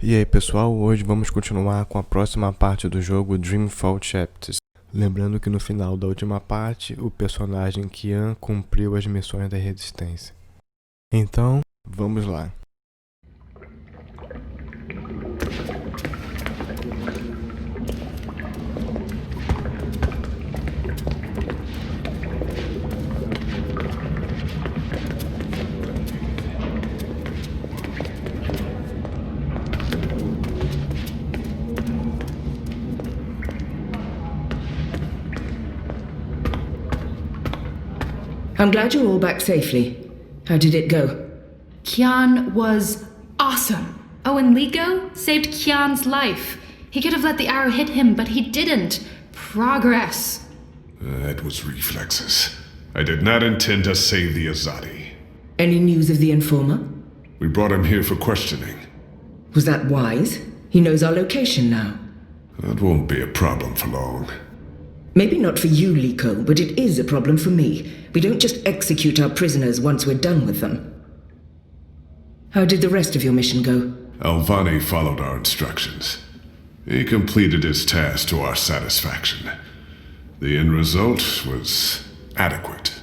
E aí pessoal, hoje vamos continuar com a próxima parte do jogo Dreamfall Chapters. Lembrando que no final da última parte, o personagem Kian cumpriu as missões da resistência. Então, vamos lá. I'm glad you're all back safely. How did it go? Kian was awesome. Oh, and Liko saved Kian's life. He could have let the arrow hit him, but he didn't. Progress. That was reflexes. I did not intend to save the Azadi. Any news of the informer? We brought him here for questioning. Was that wise? He knows our location now. That won't be a problem for long. Maybe not for you, Liko, but it is a problem for me. We don't just execute our prisoners once we're done with them. How did the rest of your mission go? Alvani followed our instructions. He completed his task to our satisfaction. The end result was adequate.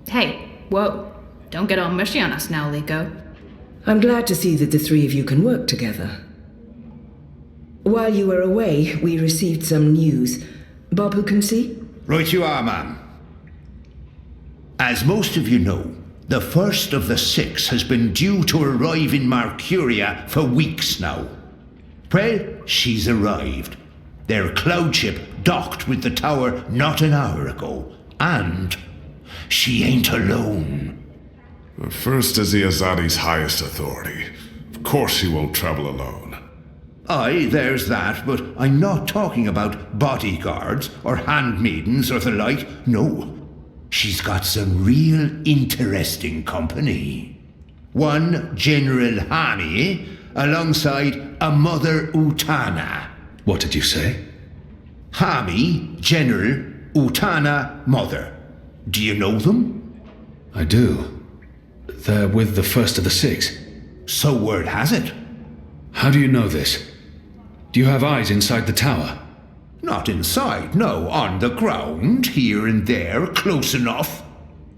Hey, whoa. Don't get all mushy on us now, Liko. I'm glad to see that the three of you can work together. While you were away, we received some news. Bob, who can see? Right you are, ma'am. As most of you know, the first of the six has been due to arrive in Mercuria for weeks now. Well, she's arrived. Their cloud ship docked with the tower not an hour ago. And she ain't alone. The first is the Azadi's highest authority. Of course he won't travel alone. Aye, there's that, but I'm not talking about bodyguards or handmaidens or the like. No. She's got some real interesting company. One General Hani, alongside a Mother Utana. What did you say? Hami, General, Utana, Mother. Do you know them? I do. They're with the first of the six. So word has it. How do you know this? Do you have eyes inside the tower? Not inside, no. On the ground, here and there, close enough.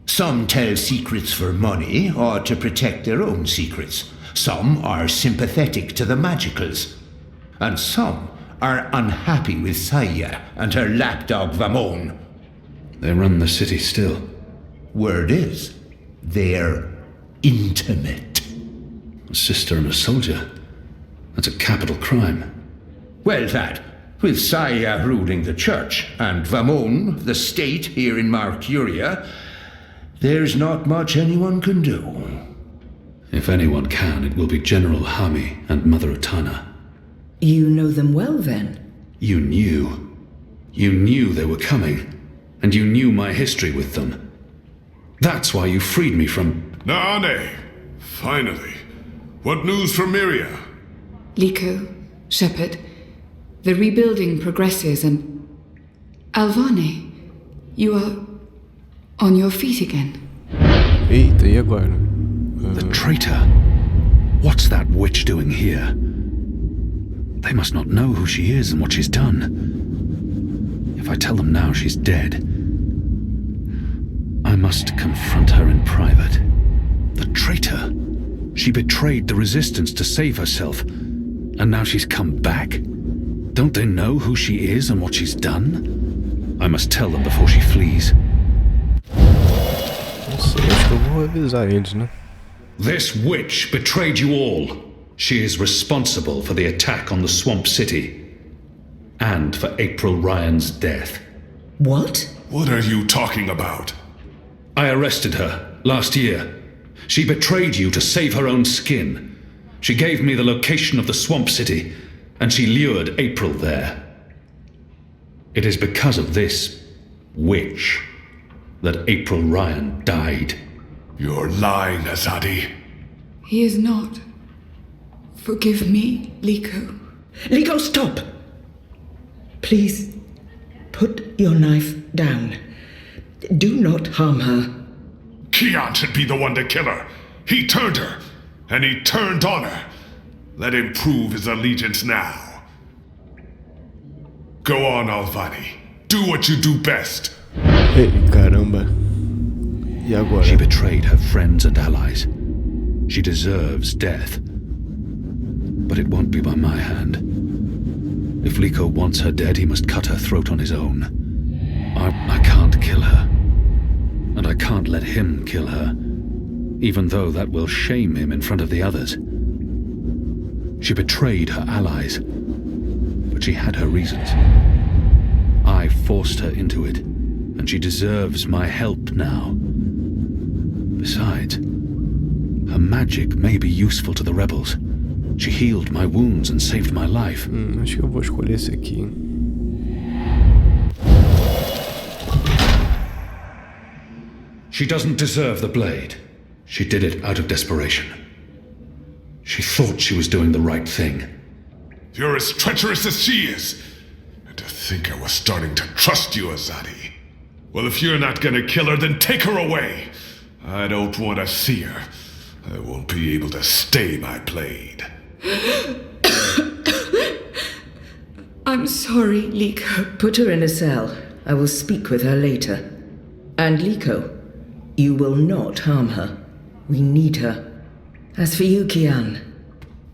Some tell secrets for money or to protect their own secrets. Some are sympathetic to the magicals. And some are unhappy with Saya and her lapdog Vamon. They run the city still. Word is, they're intimate. A sister and a soldier. That's a capital crime. Well, that, with Saya ruling the church and Vamon, the state here in Mercuria, there's not much anyone can do. If anyone can, it will be General Hami and Mother Utana. You know them well, then? You knew. You knew they were coming, and you knew my history with them. That's why you freed me from... Naane! Finally. What news from Miria? Liko, Shepard, the rebuilding progresses and... Alvani, you are on your feet again. Eita, e agora? The traitor. What's that witch doing here? They must not know who she is and what she's done. If I tell them now she's dead, I must confront her in private. The traitor. She betrayed the resistance to save herself, and now she's come back. Don't they know who she is and what she's done? I must tell them before she flees. Não sei, acho que eu vou avisar eles, né? This witch betrayed you all. She is responsible for the attack on the Swamp City and for April Ryan's death. What? What are you talking about? I arrested her last year. She betrayed you to save her own skin. She gave me the location of the Swamp City, and she lured April there. It is because of this witch that April Ryan died. You're lying, Azadi. He is not. Forgive me, Liko. Liko, stop! Please, put your knife down. Do not harm her. Kian should be the one to kill her. He turned her, and he turned on her. Let him prove his allegiance now. Go on, Alvani. Do what you do best. Ei, caramba. E agora? She betrayed her friends and allies. She deserves death. But it won't be by my hand. If Liko wants her dead, he must cut her throat on his own. I can't kill her. And I can't let him kill her, even though that will shame him in front of the others. She betrayed her allies, but she had her reasons. I forced her into it, and she deserves my help now. Besides, her magic may be useful to the rebels. She healed my wounds and saved my life. Acho que eu vou escolher esse aqui. She doesn't deserve the blade. She did it out of desperation. She thought she was doing the right thing. You're as treacherous as she is. And to think I was starting to trust you, Azadi. Well, if you're not gonna kill her, then take her away. I don't want to see her. I won't be able to stay my blade. I'm sorry, Liko. Put her in a cell. I will speak with her later. And Liko, you will not harm her. We need her. As for you, Kian,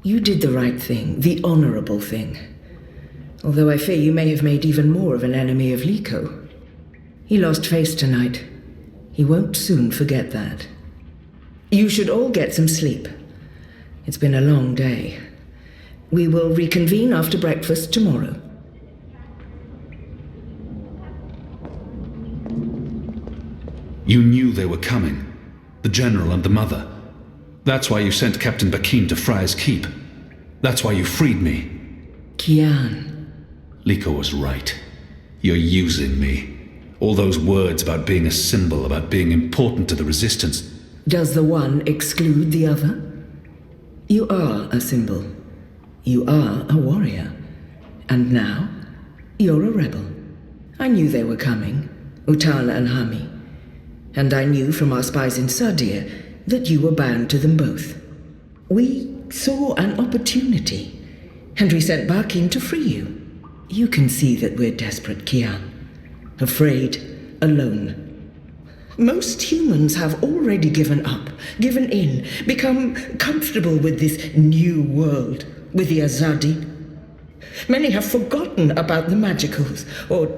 you did the right thing, the honorable thing. Although I fear you may have made even more of an enemy of Liko. He lost face tonight. He won't soon forget that. You should all get some sleep. It's been a long day. We will reconvene after breakfast tomorrow. You knew they were coming. The General and the Mother. That's why you sent Captain Bakin to Friar's Keep. That's why you freed me. Kian. Liko was right. You're using me. All those words about being a symbol, about being important to the Resistance. Does the one exclude the other? You are a symbol. You are a warrior. And now, you're a rebel. I knew they were coming, Utana and Hami. And I knew from our spies in Sardia that you were bound to them both. We saw an opportunity, and we sent Bakin to free you. You can see that we're desperate, Kian. Afraid, alone. Most humans have already given up, given in, become comfortable with this new world, with the Azadi. Many have forgotten about the magicals, or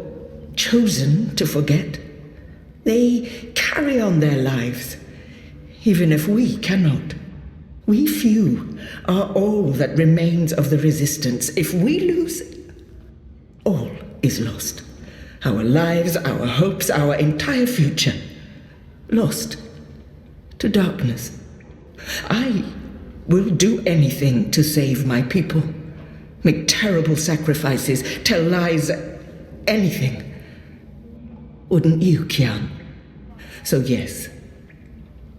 chosen to forget. They carry on their lives, even if we cannot. We few are all that remains of the Resistance. If we lose, all is lost. Our lives, our hopes, our entire future. Lost to darkness. I will do anything to save my people. Make terrible sacrifices, tell lies, anything. Wouldn't you, Kian? So yes,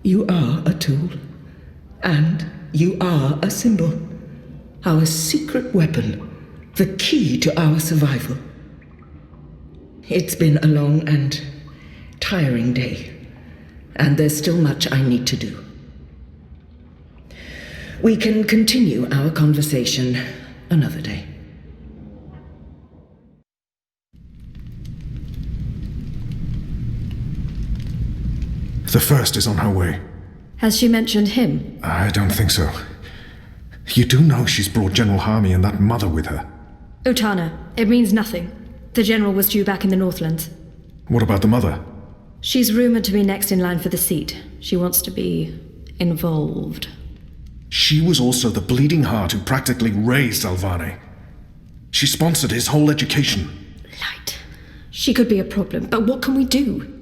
you are a tool. And you are a symbol. Our secret weapon. The key to our survival. It's been a long and tiring day. And there's still much I need to do. We can continue our conversation another day. The first is on her way. Has she mentioned him? I don't think so. You do know she's brought General Hami and that mother with her. Utana, it means nothing. The General was due back in the Northlands. What about the mother? She's rumored to be next in line for the seat. She wants to be involved. She was also the bleeding heart who practically raised Alvane. She sponsored his whole education. Light. She could be a problem, but what can we do?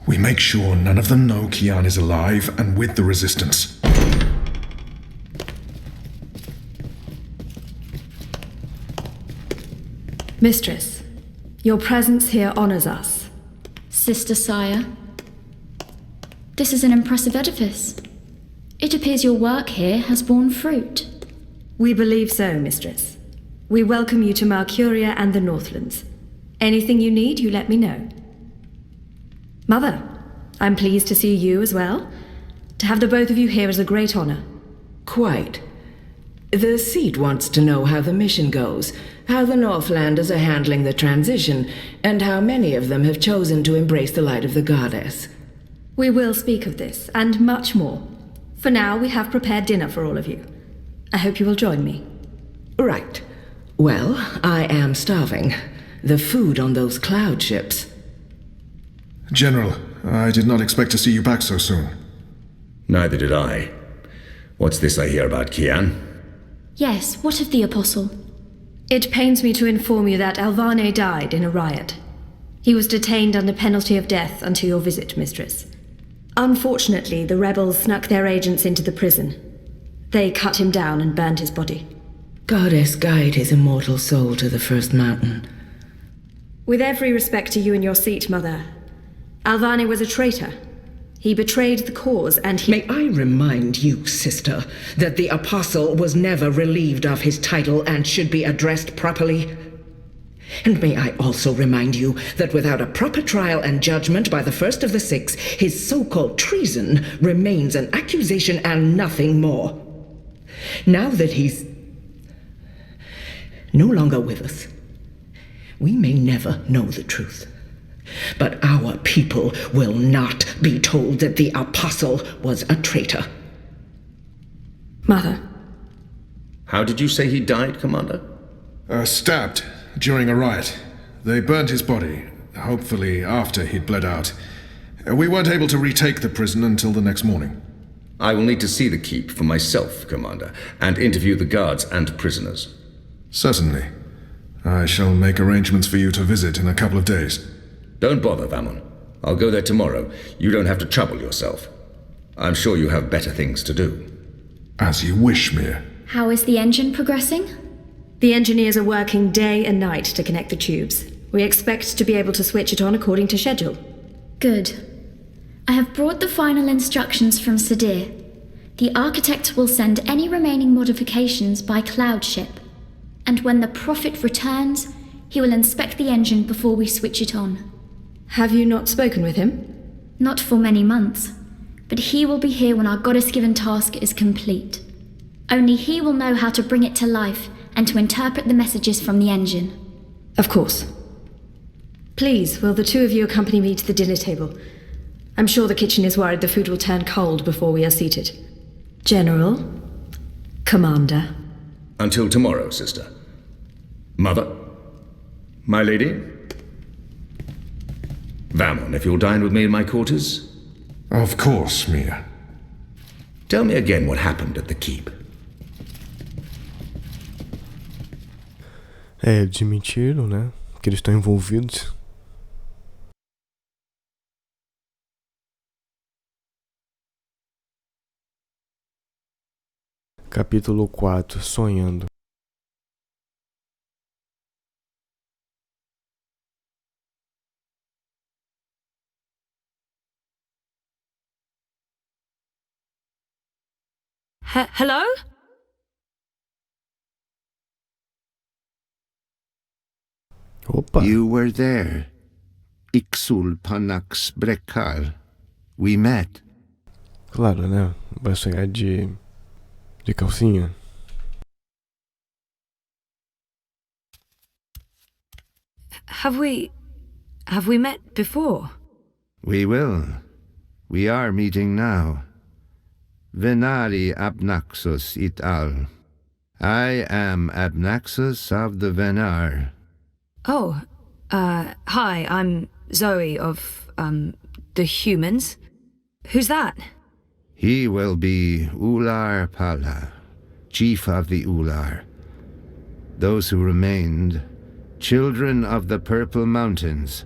We make sure none of them know Kian is alive and with the Resistance. Mistress, your presence here honors us. Sister Sire, this is an impressive edifice. It appears your work here has borne fruit. We believe so, Mistress. We welcome you to Malcuria and the Northlands. Anything you need, you let me know. Mother, I'm pleased to see you as well. To have the both of you here is a great honor. Quite. The seat wants to know how the mission goes, how the Northlanders are handling the transition, and how many of them have chosen to embrace the light of the goddess. We will speak of this, and much more. For now, we have prepared dinner for all of you. I hope you will join me. Right. Well, I am starving. The food on those cloud ships. General, I did not expect to see you back so soon. Neither did I. What's this I hear about Kian? Yes, what of the Apostle? It pains me to inform you that Alvane died in a riot. He was detained under penalty of death until your visit, Mistress. Unfortunately, the rebels snuck their agents into the prison. They cut him down and burned his body. Goddess guide his immortal soul to the first mountain. With every respect to you and your seat, Mother, Alvane was a traitor. He betrayed the cause and he— May I remind you, sister, that the Apostle was never relieved of his title and should be addressed properly? And may I also remind you that without a proper trial and judgment by the first of the six, his so-called treason remains an accusation and nothing more. Now that he's no longer with us, we may never know the truth. But our people will not be told that the Apostle was a traitor. Mother. How did you say he died, Commander? Stabbed during a riot. They burned his body, hopefully after he'd bled out. We weren't able to retake the prison until the next morning. I will need to see the keep for myself, Commander, and interview the guards and prisoners. Certainly. I shall make arrangements for you to visit in a couple of days. Don't bother, Vamon. I'll go there tomorrow. You don't have to trouble yourself. I'm sure you have better things to do. As you wish, Mir. How is the engine progressing? The engineers are working day and night to connect the tubes. We expect to be able to switch it on according to schedule. Good. I have brought the final instructions from Sadir. The architect will send any remaining modifications by cloud ship. And when the Prophet returns, he will inspect the engine before we switch it on. Have you not spoken with him? Not for many months, but he will be here when our goddess-given task is complete. Only he will know how to bring it to life and to interpret the messages from the engine. Of course. Please, will the two of you accompany me to the dinner table? I'm sure the kitchen is worried the food will turn cold before we are seated. General, Commander. Until tomorrow, sister. Mother? My lady? Vamon, if you'll dine with me in my quarters? Of course, Mir. Tell me again what happened at the keep. Admitiram, né? Que eles estão envolvidos. Capítulo 4. Sonhando. Hello? Opa. You were there. Ixul Panax Brekar. We met. Claro, né? Vai sonhar de calcinha. Have we met before? We will. We are meeting now. Venari Abnaxus et al. I am Abnaxus of the Venar. Oh, hi, I'm Zoe of, the humans. Who's that? He will be Ular Pala, chief of the Ular. Those who remained, children of the Purple Mountains.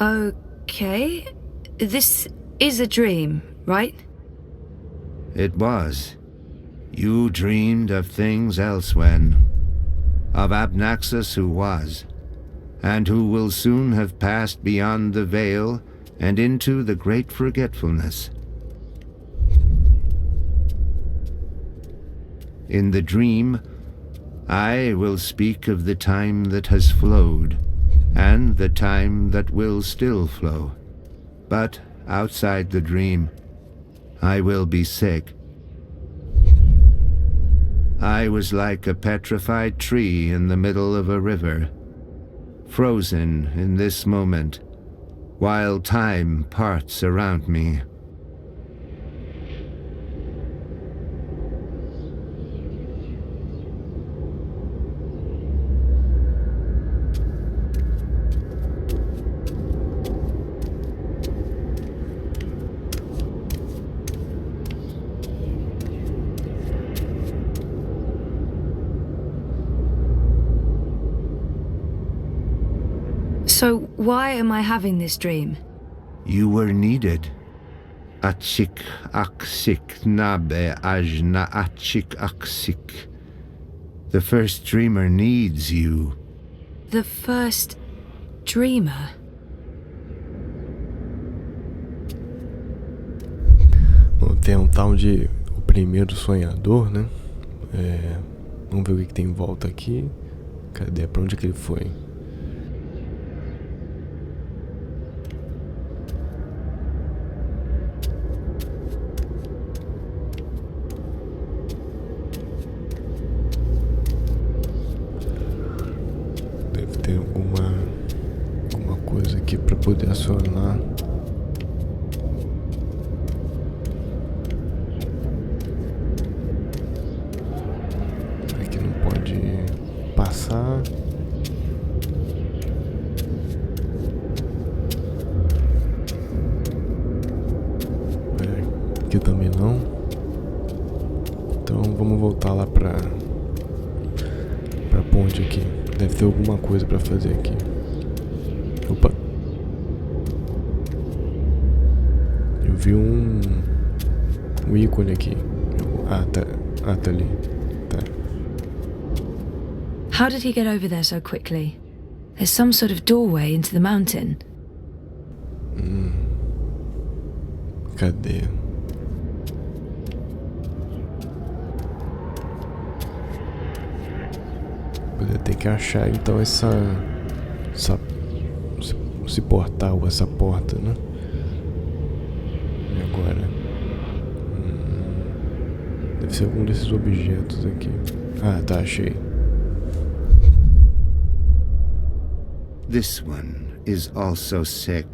Okay. This is a dream, right? It was. You dreamed of things else when. Of Abnaxus who was, and who will soon have passed beyond the veil and into the great forgetfulness. In the dream, I will speak of the time that has flowed, and the time that will still flow. But outside the dream, I will be sick. I was like a petrified tree in the middle of a river, frozen in this moment, while time parts around me. So, why am I having this dream? You were needed. Achik aksik nabe ajna achik aksik. The first dreamer needs you. The first dreamer? Bom, tem um tal de o primeiro sonhador, né? Vamos ver o que tem em volta aqui. Cadê? Pra onde que ele foi? Deve ter alguma coisa aqui pra poder acionar. Aqui não pode passar. Aqui também não. Então vamos voltar lá pra ponte aqui. Deve ter alguma coisa pra fazer aqui. Opa. Eu vi um ícone aqui. Tá ali. Tá. How did he get over there so quickly? There's some sort of doorway into the mountain. Cadê? Eu tenho que achar então esse portal, essa porta, né? E agora? Deve ser algum desses objetos aqui. Ah, tá, achei. This one is also sick.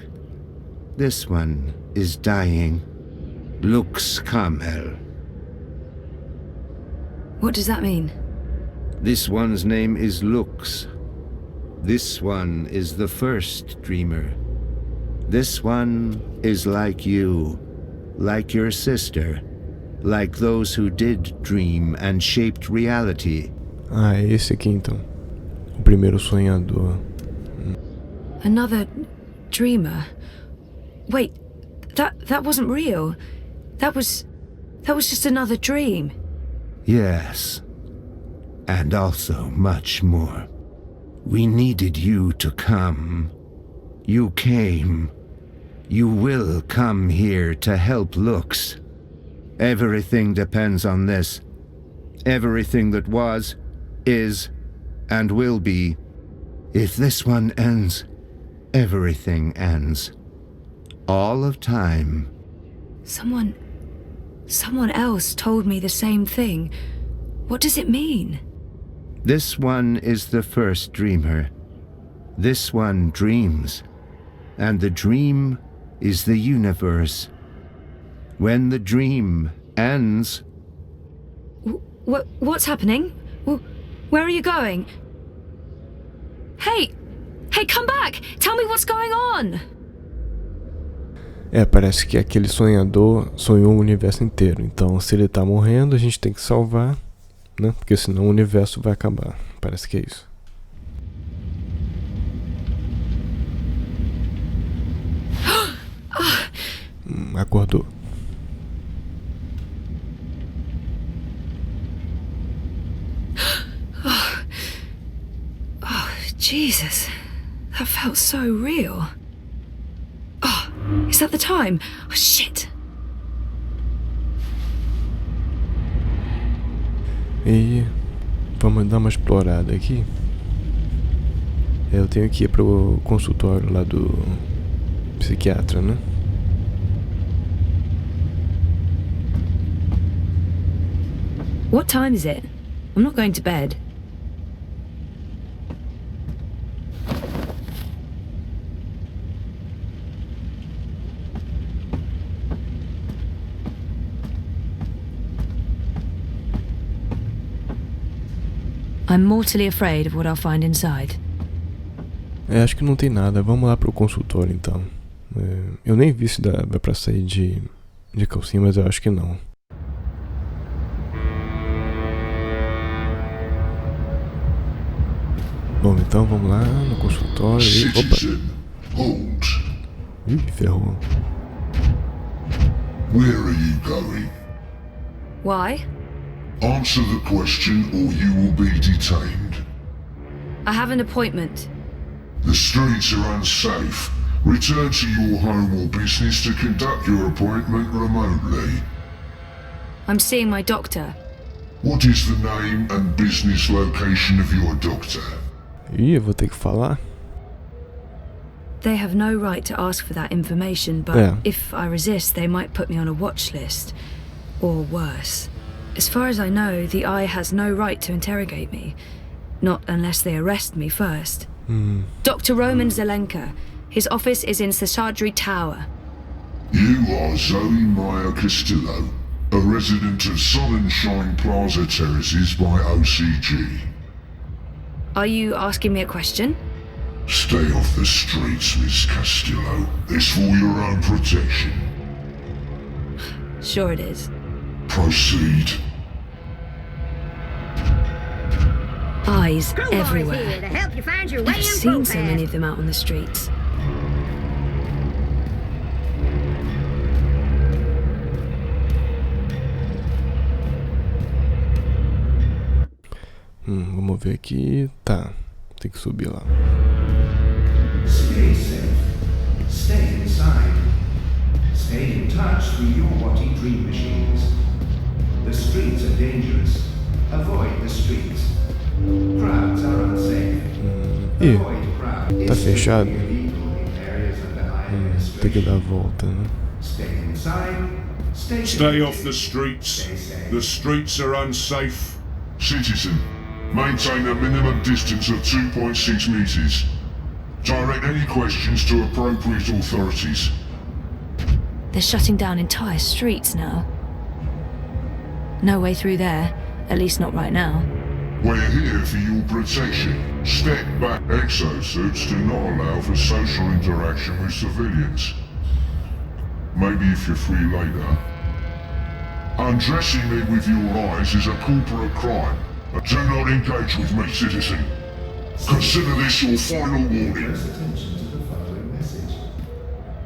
This one is dying. Lux Kamel. What does that mean? This one's name is Lux. This one is the first dreamer. This one is like you, like your sister, like those who did dream and shaped reality. Ah, é esse aqui então. O primeiro sonhador. Another dreamer? Wait, that wasn't real. That was just another dream. Yes. And also much more. We needed you to come. You came. You will come here to help Lux. Everything depends on this. Everything that was, is, and will be. If this one ends, everything ends. All of time. Someone else told me the same thing. What does it mean? This one is the first dreamer. This one dreams. And the dream is the universe. When the dream ends... What's happening? Where are you going? Hey, come back! Tell me what's going on! Parece que aquele sonhador sonhou o universo inteiro. Então, se ele tá morrendo, a gente tem que salvar, né? Porque senão o universo vai acabar. Parece que é isso. Acordou. Oh, Jesus. That felt so real. Oh, is that the time? Oh, shit. E vamos dar uma explorada aqui. Eu tenho que ir pro consultório lá do psiquiatra, né? What time is it? I'm not going to bed. I'm mortally afraid of what I'll find inside. Acho que não tem nada. Vamos lá pro consultório então. Eu nem vi se dá pra sair de calcinha, mas eu acho que não. Bom, então vamos lá no consultório e... Opa! Ih, ferrou. Where are you going? Why? Answer the question or you will be detained. I have an appointment. The streets are unsafe. Return to your home or business to conduct your appointment remotely. I'm seeing my doctor. What is the name and business location of your doctor? Ih, eu vou ter que falar. They have no right to ask for that information, but if I resist, they might put me on a watch list. Or worse. As far as I know, the Eye has no right to interrogate me. Not unless they arrest me first. Dr. Roman Zelenka. His office is in Seshadri Tower. You are Zoe Meyer Castillo, a resident of Sun and Shine Plaza Terraces by OCG. Are you asking me a question? Stay off the streets, Miss Castillo. It's for your own protection. Sure it is. Proceed. Eyes everywhere. Here to help you find your way I've seen so many of them out on the streets. Vamos ver aqui. Tá, tem que subir lá. Stay safe. Stay inside. Stay in touch with your Watty dream machines. The streets are dangerous. Avoid the streets. Crowds are unsafe. Avoid crowds. Tá fechado? Tem que dar a volta, né? Stay inside. Stay off the streets. The streets are unsafe. Citizen, maintain a minimum distance of 2.6 meters. Direct any questions to appropriate authorities. They're shutting down entire streets now. No way through there, at least not right now. We're here for your protection. Step back. Exosuits do not allow for social interaction with civilians. Maybe if you're free later. Undressing me with your eyes is a corporate crime. Do not engage with me, citizen. Consider this your final warning. Press attention to the following message.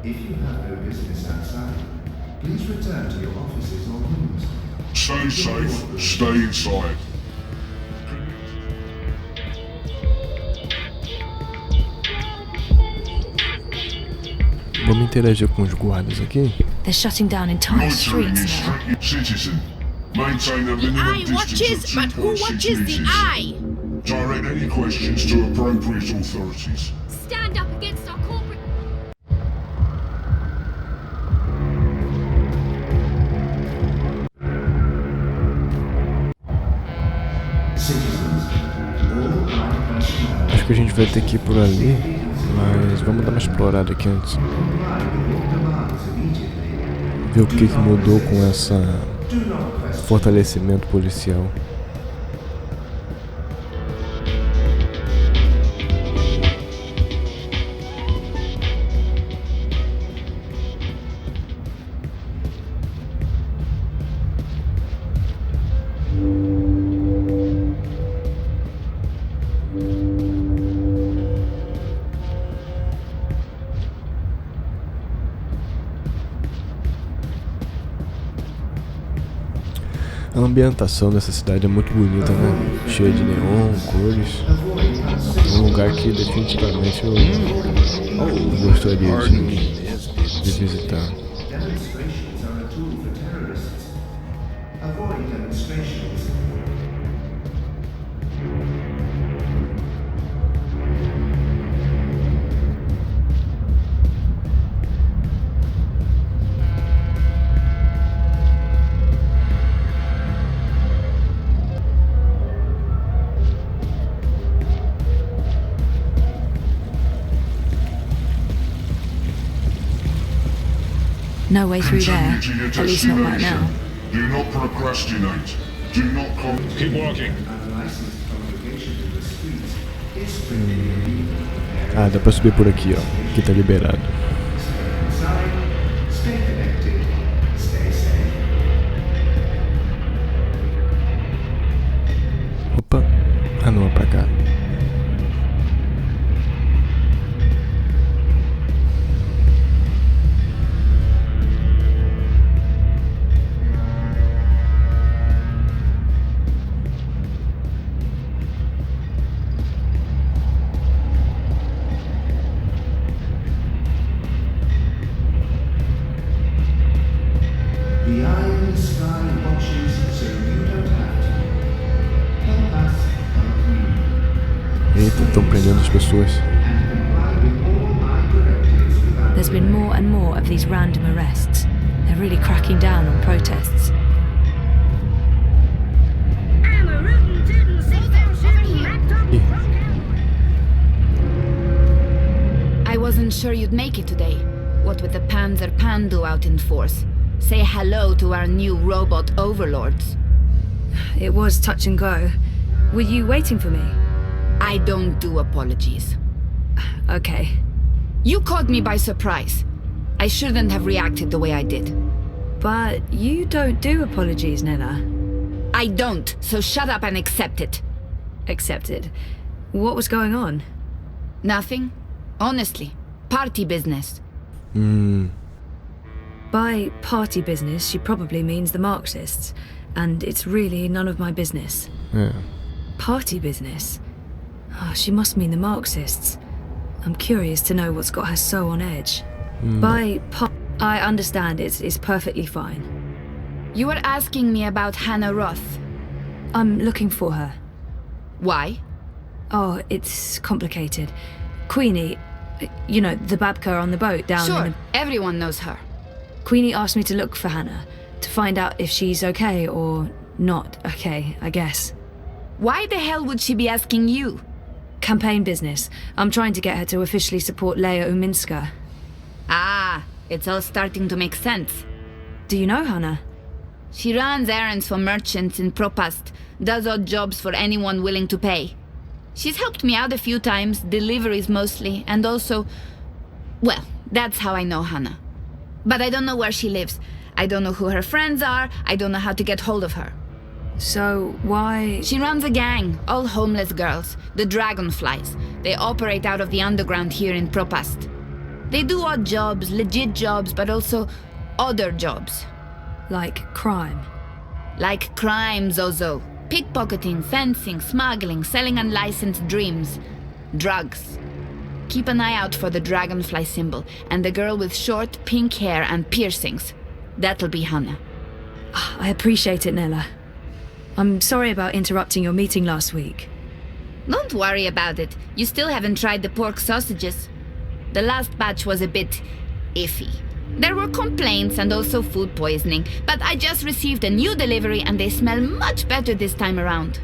If you have no business outside, please return to your offices or rooms. Stay safe. Stay inside. Vamos interagir com os guardas aqui. They're shutting down entire streets now. Citizen, maintain a minimum distance of 2.6 meters. Direct any questions to appropriate authorities. Stand up against our corporate... Acho que a gente vai ter que ir por ali, mas vamos dar uma explorada aqui antes. Ver o que mudou com essa fortalecimento policial. A ambientação dessa cidade é muito bonita, né? Cheia de neon, cores. É um lugar que definitivamente eu gostaria de visitar. Demonstrations are a tool for terrorists. Avoid demonstrations. No way through there, Continue to your at least not right destination. now. Do not procrastinate. Do not Keep walking. Ah, dá pra subir por aqui, ó. Aqui tá liberado. Stay connected. Stay safe. Opa. Ah, não, é pra cá. The iron sky watches, so you don't have to. Help us help you. Eita, estão prendendo as pessoas. And comply with all my directives without There's been more and more of these random arrests. They're really cracking down on protests. I'm a rootin' tootin' shootin' laptop I wasn't sure you'd make it today. What with the Panzer Pandu out in force. Say hello to our new robot overlords. It was touch and go. Were you waiting for me? I don't do apologies. Okay. You caught me by surprise. I shouldn't have reacted the way I did. But you don't do apologies, Nella. I don't, so shut up and accept it. Accepted. What was going on? Nothing. Honestly. Party business. By party business, she probably means the Marxists. And it's really none of my business. É. Party business? Oh, she must mean the Marxists. I'm curious to know what's got her so on edge. I understand it's perfectly fine. You were asking me about Hannah Roth. I'm looking for her. Why? Oh, it's complicated. Queenie, you know, the babka on the boat down Sure, in everyone knows her. Queenie asked me to look for Hannah, to find out if she's okay or not okay, I guess. Why the hell would she be asking you? Campaign business. I'm trying to get her to officially support Leia Uminska. Ah, it's all starting to make sense. Do you know Hannah? She runs errands for merchants in Propast, does odd jobs for anyone willing to pay. She's helped me out a few times, deliveries mostly, and also... Well, that's how I know Hannah. But I don't know where she lives. I don't know who her friends are. I don't know how to get hold of her. So, why... She runs a gang, all homeless girls, the Dragonflies. They operate out of the underground here in Propast. They do odd jobs, legit jobs, but also other jobs. Like crime? Like crime, Zozo. Pickpocketing, fencing, smuggling, selling unlicensed dreams. Drugs. Keep an eye out for the dragonfly symbol and the girl with short pink hair and piercings. That'll be Hannah. I appreciate it, Nella. I'm sorry about interrupting your meeting last week. Don't worry about it. You still haven't tried the pork sausages. The last batch was a bit iffy. There were complaints and also food poisoning, but I just received a new delivery and they smell much better this time around.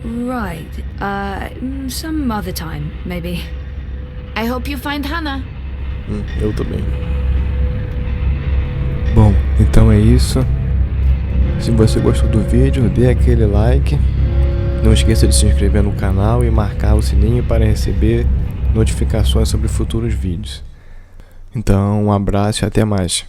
Right. Some other time, maybe. I hope you find Hannah. Eu também. Bom, então é isso. Se você gostou do vídeo, dê aquele like. Não esqueça de se inscrever no canal e marcar o sininho para receber notificações sobre futuros vídeos. Então, um abraço e até mais.